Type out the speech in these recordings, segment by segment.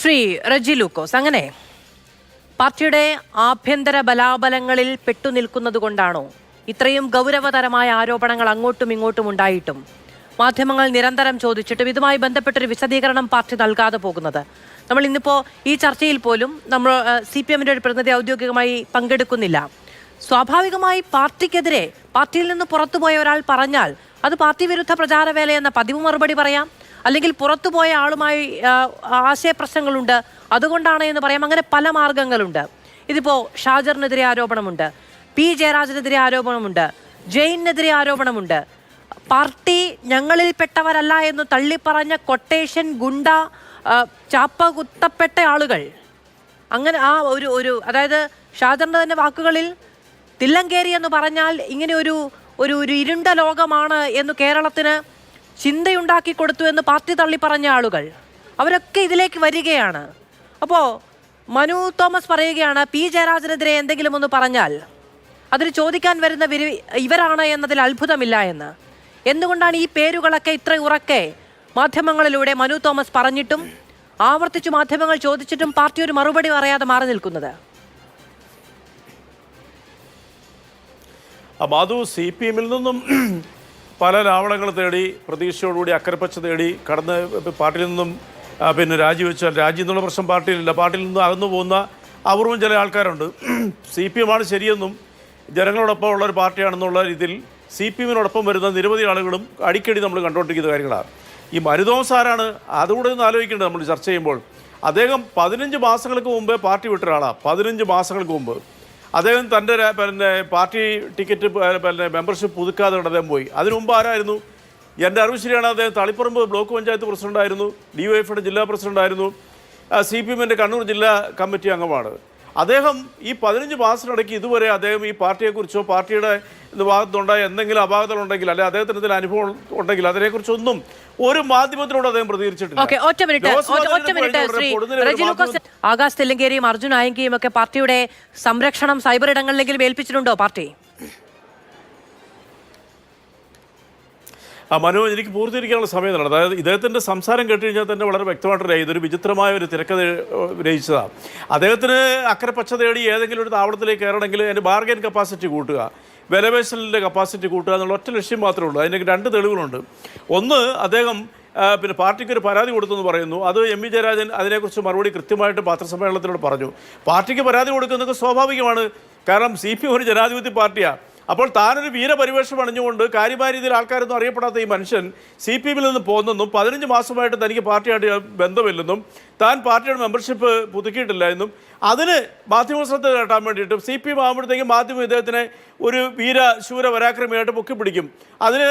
ശ്രീ റെജി ലൂക്കോസ്, അങ്ങനെ പാർട്ടിയുടെ ആഭ്യന്തര ബലാബലങ്ങളിൽ പെട്ടുനിൽക്കുന്നത് കൊണ്ടാണോ ഇത്രയും ഗൗരവതരമായ ആരോപണങ്ങൾ അങ്ങോട്ടും ഇങ്ങോട്ടും ഉണ്ടായിട്ടും മാധ്യമങ്ങൾ നിരന്തരം ചോദിച്ചിട്ടും ഇതുമായി ബന്ധപ്പെട്ടൊരു വിശദീകരണം പാർട്ടി നൽകാതെ പോകുന്നത്? നമ്മൾ ഇന്നിപ്പോൾ ഈ ചർച്ചയിൽ പോലും നമ്മൾ CPM-ന്റെ ഒരു പ്രതിനിധി ഔദ്യോഗികമായി പങ്കെടുക്കുന്നില്ല. സ്വാഭാവികമായി പാർട്ടിക്കെതിരെ പാർട്ടിയിൽ നിന്ന് പുറത്തുപോയ ഒരാൾ പറഞ്ഞാൽ അത് പാർട്ടി വിരുദ്ധ പ്രചാരവേലയെന്ന പതിവ് മറുപടി പറയാം, അല്ലെങ്കിൽ പുറത്തുപോയ ആളുമായി ആശയപ്രശ്നങ്ങളുണ്ട് അതുകൊണ്ടാണ് എന്ന് പറയാം. അങ്ങനെ പല മാർഗങ്ങളുണ്ട്. ഇതിപ്പോൾ ഷാജറിനെതിരെ ആരോപണമുണ്ട്, P. ജയരാജനെതിരെ ആരോപണമുണ്ട്, ജെയിനെതിരെ ആരോപണമുണ്ട്. പാർട്ടി ഞങ്ങളിൽപ്പെട്ടവരല്ല എന്ന് തള്ളിപ്പറഞ്ഞ കൊട്ടേഷൻ ഗുണ്ട ചാപ്പ കുത്തപ്പെട്ട ആളുകൾ, അങ്ങനെ ആ അതായത് ഷാജറിന്റെ തന്നെ വാക്കുകളിൽ തില്ലങ്കേരി എന്ന് പറഞ്ഞാൽ ഇങ്ങനെ ഒരു ഇരുണ്ട ലോകമാണ് എന്ന് കേരളത്തിന് ചിന്തയുണ്ടാക്കി കൊടുത്തു എന്ന് പാർട്ടി തള്ളി പറഞ്ഞ ആളുകൾ, അവരൊക്കെ ഇതിലേക്ക് വരികയാണ്. അപ്പോൾ മനു തോമസ് പറയുകയാണ് P. ജയരാജനെതിരെ എന്തെങ്കിലും ഒന്ന് പറഞ്ഞാൽ അതിന് ചോദിക്കാൻ വരുന്ന ഇവരാണ് എന്നതിൽ അത്ഭുതമില്ല എന്ന്. എന്തുകൊണ്ടാണ് ഈ പേരുകളൊക്കെ ഇത്ര ഉറക്കെ മാധ്യമങ്ങളിലൂടെ മനു തോമസ് പറഞ്ഞിട്ടും ആവർത്തിച്ചു മാധ്യമങ്ങൾ ചോദിച്ചിട്ടും പാർട്ടി ഒരു മറുപടി പറയാതെ മാറി നിൽക്കുന്നത്? മാധു, CPM-ൽ നിന്നും പല ലാവണങ്ങൾ തേടി പ്രതീക്ഷയോടുകൂടി അക്കരപ്പച്ച തേടി കടന്ന് പാർട്ടിയിൽ നിന്നും രാജിവെച്ചാൽ രാജി എന്നുള്ള പ്രശ്നം പാർട്ടിയിലില്ല. പാർട്ടിയിൽ നിന്നും അകന്നു പോകുന്ന അപൂർവം ചില ആൾക്കാരുണ്ട്. CPM-ആണ് ശരിയെന്നും ജനങ്ങളോടൊപ്പം ഉള്ള ഒരു പാർട്ടിയാണെന്നുള്ള രീതിയിൽ CPM-നോടൊപ്പം വരുന്ന നിരവധി ആളുകളും അടിക്കടി നമ്മൾ കണ്ടുകൊണ്ടിരിക്കുന്ന കാര്യങ്ങളാണ്. ഈ മനു തോമസ് ആരാണ്? അതുകൂടെ ഒന്ന് ആലോചിക്കേണ്ടത് നമ്മൾ ചർച്ച ചെയ്യുമ്പോൾ. അദ്ദേഹം 15 മാസങ്ങൾക്ക് മുമ്പേ പാർട്ടി വിട്ട ഒരാളാണ്. 15 മാസങ്ങൾക്ക് മുമ്പ് അദ്ദേഹം തൻ്റെ പാർട്ടി ടിക്കറ്റ് മെമ്പർഷിപ്പ് പുതുക്കാതെ അദ്ദേഹം പോയി. അതിനു മുമ്പ് ആരായിരുന്നു? എൻ്റെ അറിവ് ശരിയാണ്, അദ്ദേഹം തളിപ്പറമ്പ് ബ്ലോക്ക് പഞ്ചായത്ത് പ്രസിഡൻ്റായിരുന്നു, DYFയുടെ ജില്ലാ പ്രസിഡൻ്റായിരുന്നു, CPM-ൻ്റെ കണ്ണൂർ ജില്ലാ കമ്മിറ്റി അംഗമാണ്. അദ്ദേഹം ഈ 15 മാസത്തിനിടയ്ക്ക് ഇതുവരെ അദ്ദേഹം ഈ പാർട്ടിയെക്കുറിച്ചോ പാർട്ടിയുടെ ഭാഗത്തുണ്ടായ എന്തെങ്കിലും അപാകതകളുണ്ടെങ്കിൽ അല്ലെങ്കിൽ അദ്ദേഹത്തിന് എന്തെങ്കിലും അനുഭവം ഉണ്ടെങ്കിൽ അതിനെക്കുറിച്ചൊന്നും ഒരു മാധ്യമത്തിനോട് അദ്ദേഹം പ്രതികരിച്ചിട്ടില്ല. ആകാശ് തില്ലങ്കേരിയും അർജുൻ ആയങ്കിയും ഒക്കെ പാർട്ടിയുടെ സംരക്ഷണം സൈബർ ഇടങ്ങളിലെങ്കിലും ഏൽപ്പിച്ചിട്ടുണ്ടോ പാർട്ടി? മനു, എനിക്ക് പൂർത്തീകരിക്കാനുള്ള സമയത്താണ്. അതായത് ഇദ്ദേഹത്തിൻ്റെ സംസാരം കേട്ട് കഴിഞ്ഞാൽ തന്നെ വളരെ വ്യക്തമായിട്ടറിയാം ഇതൊരു വിചിത്രമായ ഒരു തിരക്കഥ രചിച്ചതാണ്. അദ്ദേഹത്തിന് അക്കരെ പച്ച തേടി ഏതെങ്കിലും ഒരു താവളത്തിലേക്ക് കയറണമെങ്കിൽ അതിൻ്റെ ബാർഗൈൻ കപ്പാസിറ്റി കൂട്ടുക, വിലപേശലിൻ്റെ കപ്പാസിറ്റി കൂട്ടുക എന്നുള്ള ഒറ്റ ലക്ഷ്യം മാത്രമേ ഉള്ളൂ. അതിന് 2 തെളിവുകളുണ്ട്. ഒന്ന്, അദ്ദേഹം പാർട്ടിക്ക് ഒരു പരാതി കൊടുത്തെന്ന് പറയുന്നു. അത് M. ജയരാജൻ അതിനെക്കുറിച്ച് മറുപടി കൃത്യമായിട്ട് പത്രസമ്മേളനത്തിലൂടെ പറഞ്ഞു. പാർട്ടിക്ക് പരാതി കൊടുക്കുന്നത് സ്വാഭാവികമാണ്, കാരണം CPM ഒരു ജനാധിപത്യ പാർട്ടിയാണ്. അപ്പോൾ താനൊരു വീരപരിവേഷം അണിഞ്ഞുകൊണ്ട് കാര്യമായ രീതിയിൽ ആൾക്കാരൊന്നും അറിയപ്പെടാത്ത ഈ മനുഷ്യൻ CPM-ൽ നിന്ന് പോകുന്നെന്നും 15 മാസമായിട്ട് തനിക്ക് പാർട്ടിയായിട്ട് ബന്ധമില്ലെന്നും താൻ പാർട്ടിയുടെ മെമ്പർഷിപ്പ് പുതുക്കിയിട്ടില്ല എന്നും അതിന് മാധ്യമ ശ്രദ്ധ കേട്ടാൻ വേണ്ടിയിട്ട് CPM ആകുമ്പോഴത്തേക്കും മാധ്യമം ഇദ്ദേഹത്തിനെ ഒരു ശൂര പരാക്രമിയായിട്ട് പൊക്കിപ്പിടിക്കും. അതിന്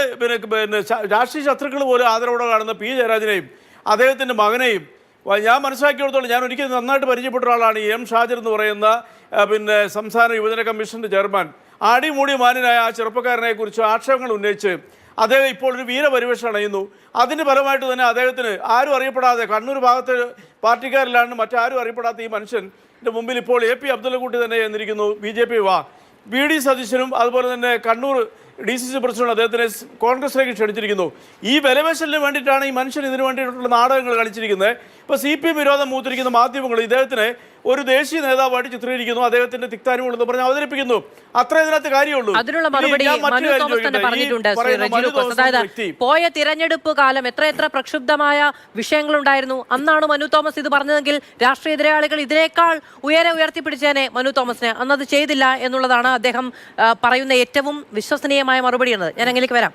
രാഷ്ട്രീയ ശത്രുക്കൾ പോലും ആദരവോടെ കാണുന്ന P. ജയരാജനെയും അദ്ദേഹത്തിൻ്റെ മകനെയും ഞാൻ മനസ്സിലാക്കിയെടുത്തോളം, ഞാൻ ഒരിക്കലും നന്നായിട്ട് പരിചയപ്പെട്ട ഒരാളാണ് ഈ M. ഷാജർ എന്ന് പറയുന്ന സംസ്ഥാന യുവജന കമ്മീഷൻ്റെ ചെയർമാൻ. ആടിമൂടി മാന്യനായ ആ ചെറുപ്പക്കാരനെ കുറിച്ച് ആക്ഷേപങ്ങൾ ഉന്നയിച്ച് അദ്ദേഹം ഇപ്പോൾ ഒരു വീരപരിവേഷം അണയുന്നു. അതിൻ്റെ ഫലമായിട്ട് തന്നെ അദ്ദേഹത്തിന് ആരും അറിയപ്പെടാതെ കണ്ണൂർ ഭാഗത്ത് പാർട്ടിക്കാരിലാണ് മറ്റാരും അറിയപ്പെടാത്ത ഈ മനുഷ്യൻ്റെ മുമ്പിൽ ഇപ്പോൾ AP അബ്ദുള്ളക്കുട്ടി തന്നെ എന്നിരിക്കുന്നു. BJP VD സതീശനും അതുപോലെ തന്നെ കണ്ണൂർ DCC പ്രസിഡന്റ് അദ്ദേഹത്തിനെ കോൺഗ്രസിലേക്ക് ക്ഷണിച്ചിരിക്കുന്നു. ഈ വിലപേശലിന് വേണ്ടിയിട്ടാണ് ഈ മനുഷ്യൻ ഇതിനു വേണ്ടിയിട്ടുള്ള നാടകങ്ങൾ കളിച്ചിരിക്കുന്നത്. ഇപ്പോൾ CPM വിരോധം മൂത്തിരിക്കുന്ന മാധ്യമങ്ങൾ ഇദ്ദേഹത്തിനെ ഒരു ദേശീയ നേതാവായിട്ട് ചിത്രീകരിക്കുന്നു, അദ്ദേഹത്തിന്റെ തിക്താനുകൾ എന്ന് പറഞ്ഞ് അവതരിപ്പിക്കുന്നു. അത്ര ഇതിനകത്ത് കാര്യമുള്ളൂ. അതിനുള്ള മറുപടി മനു തോമസ് തന്നെ പറഞ്ഞിട്ടുണ്ട്. അതായത് പോയ തിരഞ്ഞെടുപ്പ് കാലം എത്ര പ്രക്ഷുബ്ധമായ വിഷയങ്ങളുണ്ടായിരുന്നു. അന്നാണ് മനു തോമസ് ഇത് പറഞ്ഞതെങ്കിൽ രാഷ്ട്രീയ എതിരാളികൾ ഇതിനേക്കാൾ ഉയർത്തിപ്പിടിച്ചേനെ മനു തോമസിനെ. അന്നത് ചെയ്തില്ല എന്നുള്ളതാണ് അദ്ദേഹം പറയുന്ന ഏറ്റവും വിശ്വസനീയമായ മറുപടി എന്നത്. ഞാൻ അങ്ങനെയൊക്കെ വരാം.